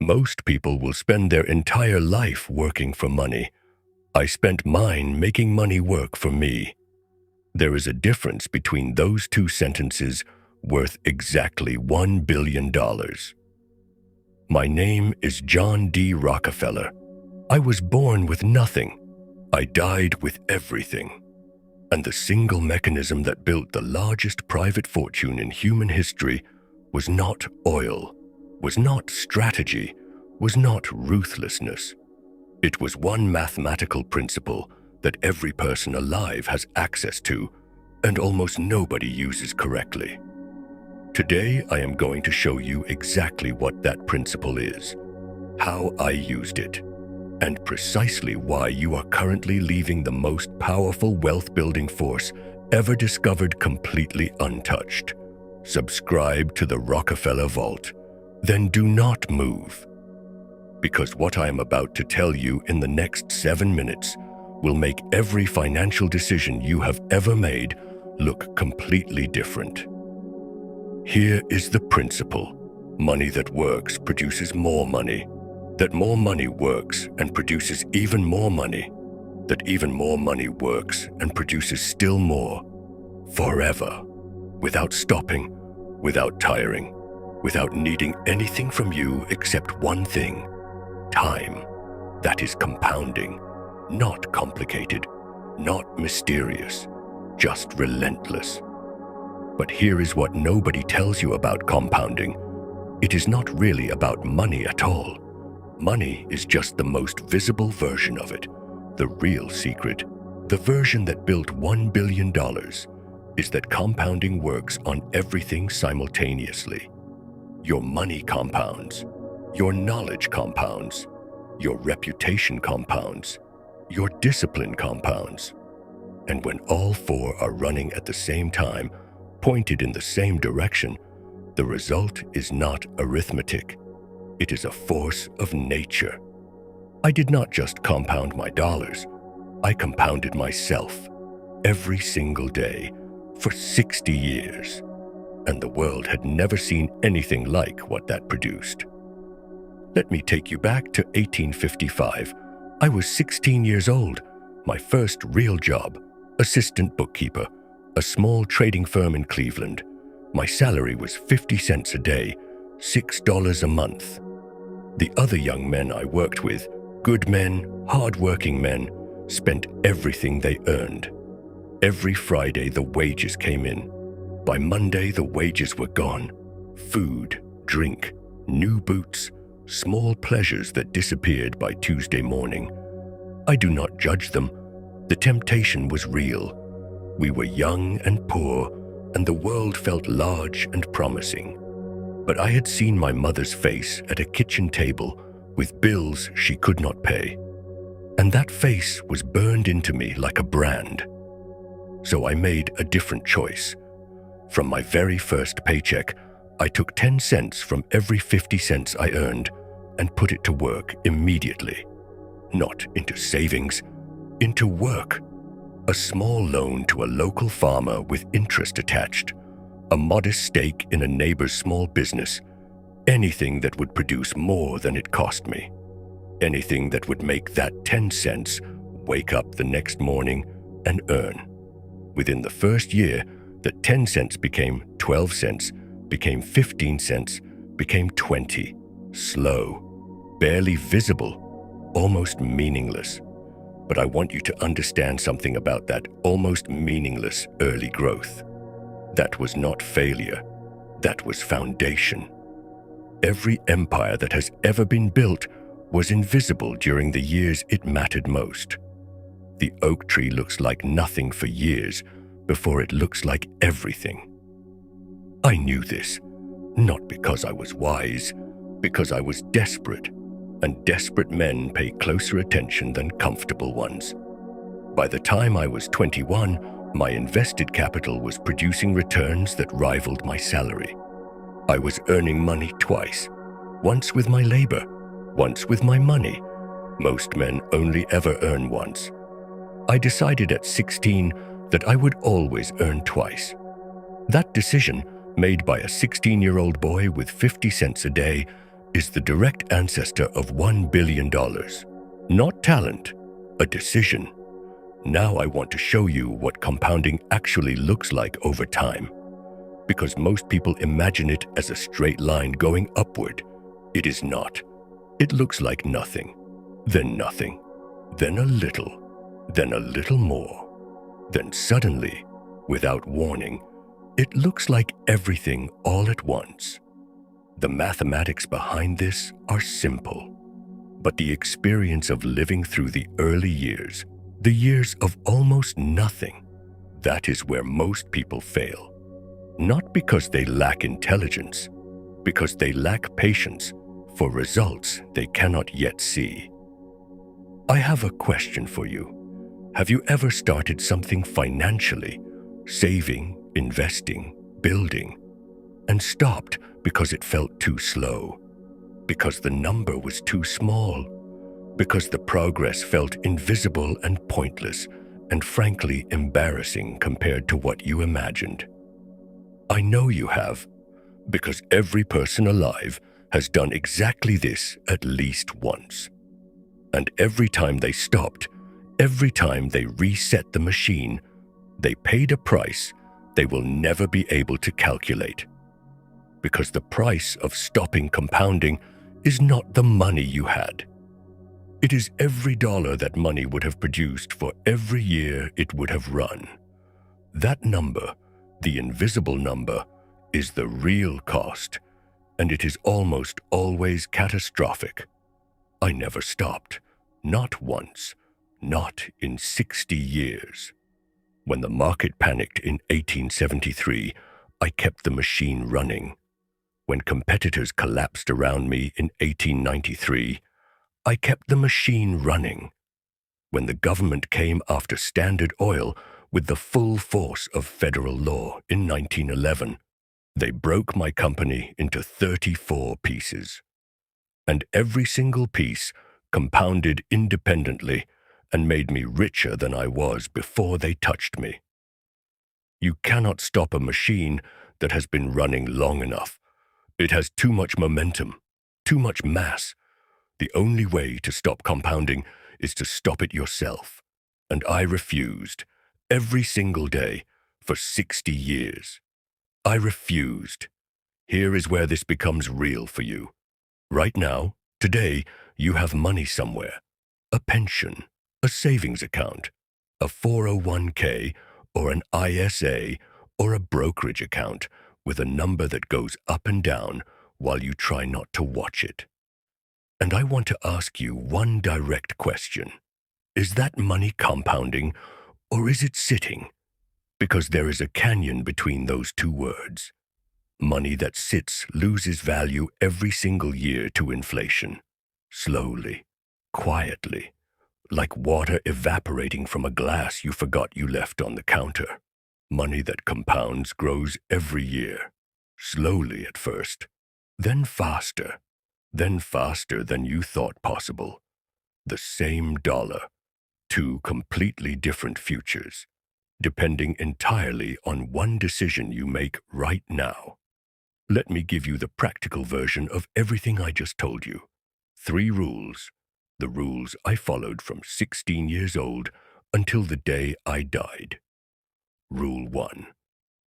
Most people will spend their entire life working for money. I spent mine making money work for me. There is a difference between those two sentences worth exactly $1 billion. My name is John D. Rockefeller. I was born with nothing. I died with everything. And the single mechanism that built the largest private fortune in human history was not oil, was not strategy, was not ruthlessness. It was one mathematical principle that every person alive has access to and almost nobody uses correctly. Today, I am going to show you exactly what that principle is, how I used it, and precisely why you are currently leaving the most powerful wealth-building force ever discovered completely untouched. Subscribe to the Rockefeller Vault, then do not move. Because what I am about to tell you in the next 7 minutes will make every financial decision you have ever made look completely different. Here is the principle. Money that works produces more money. That more money works and produces even more money. That even more money works and produces still more. Forever. Without stopping, without tiring, without needing anything from you except one thing: time. That is compounding. Not complicated, not mysterious, just relentless. But here is what nobody tells you about compounding. It is not really about money at all. Money is just the most visible version of it. The real secret, the version that built $1 billion, is that compounding works on everything simultaneously. Your money compounds, your knowledge compounds, your reputation compounds, your discipline compounds. And when all four are running at the same time, pointed in the same direction, the result is not arithmetic. It is a force of nature. I did not just compound my dollars. I compounded myself every single day for 60 years. And the world had never seen anything like what that produced. Let me take you back to 1855. I was 16 years old. My first real job, assistant bookkeeper, a small trading firm in Cleveland. My salary was 50 cents a day, $6 a month. The other young men I worked with, good men, hard-working men, spent everything they earned. Every Friday the wages came in. By Monday the wages were gone. Food, drink, new boots, small pleasures that disappeared by Tuesday morning. I do not judge them. The temptation was real. We were young and poor, and the world felt large and promising. But I had seen my mother's face at a kitchen table with bills she could not pay. And that face was burned into me like a brand. So I made a different choice. From my very first paycheck, I took 10 cents from every 50 cents I earned and put it to work immediately. Not into savings, into work. A small loan to a local farmer with interest attached, a modest stake in a neighbor's small business, anything that would produce more than it cost me. Anything that would make that 10 cents wake up the next morning and earn. Within the first year, that 10 cents became 12 cents, became 15 cents, became 20. Slow, barely visible, almost meaningless. But I want you to understand something about that almost meaningless early growth. That was not failure. That was foundation. Every empire that has ever been built was invisible during the years it mattered most. The oak tree looks like nothing for years before it looks like everything. I knew this, not because I was wise, because I was desperate. And desperate men pay closer attention than comfortable ones. By the time I was 21, my invested capital was producing returns that rivaled my salary. I was earning money twice, once with my labor, once with my money. Most men only ever earn once. I decided at 16 that I would always earn twice. That decision, made by a 16-year-old boy with 50 cents a day, is the direct ancestor of $1 billion. Not talent, a decision. Now I want to show you what compounding actually looks like over time. Because most people imagine it as a straight line going upward. It is not. It looks like nothing, then a little more. Then suddenly, without warning, it looks like everything all at once. The mathematics behind this are simple, but the experience of living through the early years, the years of almost nothing, that is where most people fail. Not because they lack intelligence, because they lack patience for results they cannot yet see. I have a question for you. Have you ever started something financially, saving, investing, building, and stopped because it felt too slow, because the number was too small, because the progress felt invisible and pointless, and frankly embarrassing compared to what you imagined? I know you have, because every person alive has done exactly this at least once. And every time they stopped, every time they reset the machine, they paid a price they will never be able to calculate. Because the price of stopping compounding is not the money you had. It is every dollar that money would have produced for every year it would have run. That number, the invisible number, is the real cost, and it is almost always catastrophic. I never stopped, not once, not in 60 years. When the market panicked in 1873, I kept the machine running. When competitors collapsed around me in 1893, I kept the machine running. When the government came after Standard Oil with the full force of federal law in 1911, they broke my company into 34 pieces. And every single piece compounded independently and made me richer than I was before they touched me. You cannot stop a machine that has been running long enough. It has too much momentum, too much mass. The only way to stop compounding is to stop it yourself. And I refused, every single day, for 60 years. I refused. Here is where this becomes real for you. Right now, today, you have money somewhere. A pension, a savings account, a 401k, or an ISA, or a brokerage account with a number that goes up and down while you try not to watch it. And I want to ask you one direct question. Is that money compounding, or is it sitting? Because there is a canyon between those two words. Money that sits loses value every single year to inflation. Slowly, quietly, like water evaporating from a glass you forgot you left on the counter. Money that compounds grows every year. Slowly at first, then faster than you thought possible. The same dollar, two completely different futures, depending entirely on one decision you make right now. Let me give you the practical version of everything I just told you. 3 rules. The rules I followed from 16 years old until the day I died. Rule 1.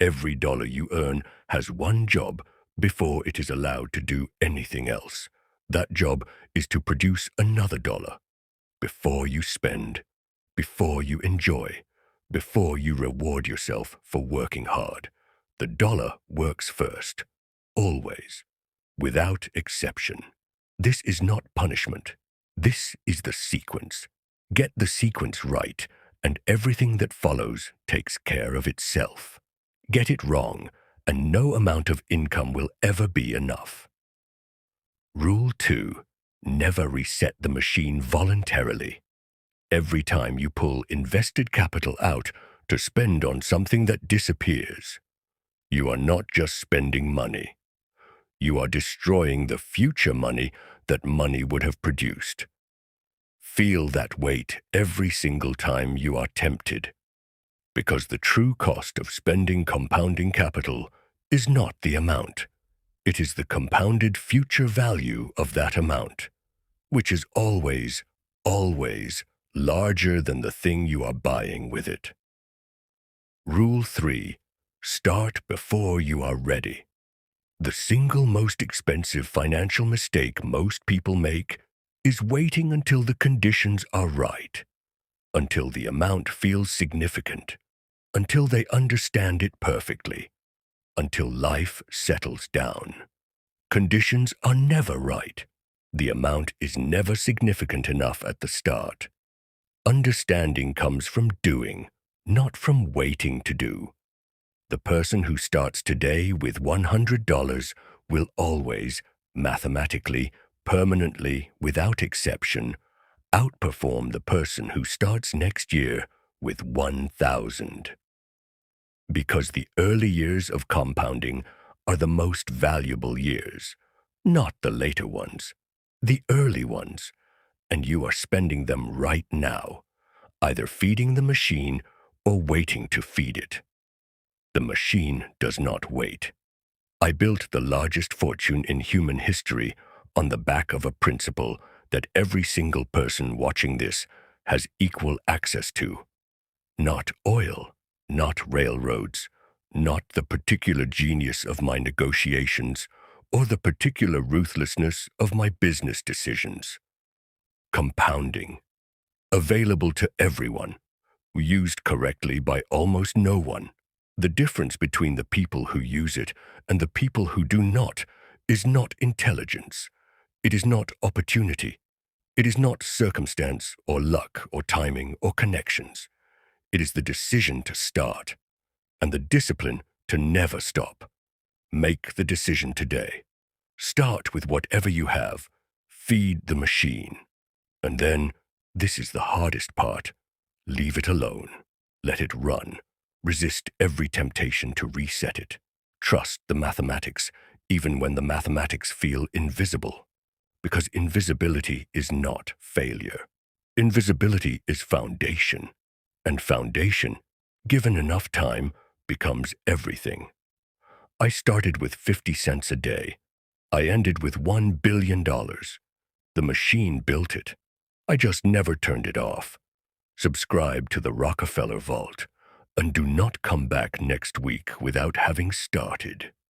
Every dollar you earn has one job before it is allowed to do anything else. That job is to produce another dollar. Before you spend, before you enjoy, before you reward yourself for working hard, the dollar works first. Always, without exception. This is not punishment. This is the sequence. Get the sequence right, and everything that follows takes care of itself. Get it wrong, and no amount of income will ever be enough. Rule 2. Never reset the machine voluntarily. Every time you pull invested capital out to spend on something that disappears, you are not just spending money. You are destroying the future money that money would have produced. Feel that weight every single time you are tempted, because the true cost of spending compounding capital is not the amount. It is the compounded future value of that amount, which is always, always larger than the thing you are buying with it. Rule 3. Start before you are ready. The single most expensive financial mistake most people make is waiting until the conditions are right, until the amount feels significant, until they understand it perfectly, until life settles down. Conditions are never right. The amount is never significant enough at the start. Understanding comes from doing, not from waiting to do. The person who starts today with $100 will always, mathematically, permanently, without exception, outperform the person who starts next year with 1,000. Because the early years of compounding are the most valuable years, not the later ones, the early ones, and you are spending them right now, either feeding the machine or waiting to feed it. The machine does not wait. I built the largest fortune in human history on the back of a principle that every single person watching this has equal access to. Not oil, not railroads, not the particular genius of my negotiations or the particular ruthlessness of my business decisions. Compounding. Available to everyone. Used correctly by almost no one. The difference between the people who use it and the people who do not is not intelligence. It is not opportunity. It is not circumstance or luck or timing or connections. It is the decision to start and the discipline to never stop. Make the decision today. Start with whatever you have. Feed the machine. And then, this is the hardest part, leave it alone. Let it run. Resist every temptation to reset it. Trust the mathematics, even when the mathematics feel invisible. Because invisibility is not failure. Invisibility is foundation. And foundation, given enough time, becomes everything. I started with 50 cents a day. I ended with $1 billion. The machine built it. I just never turned it off. Subscribe to the Rockefeller Vault, and do not come back next week without having started.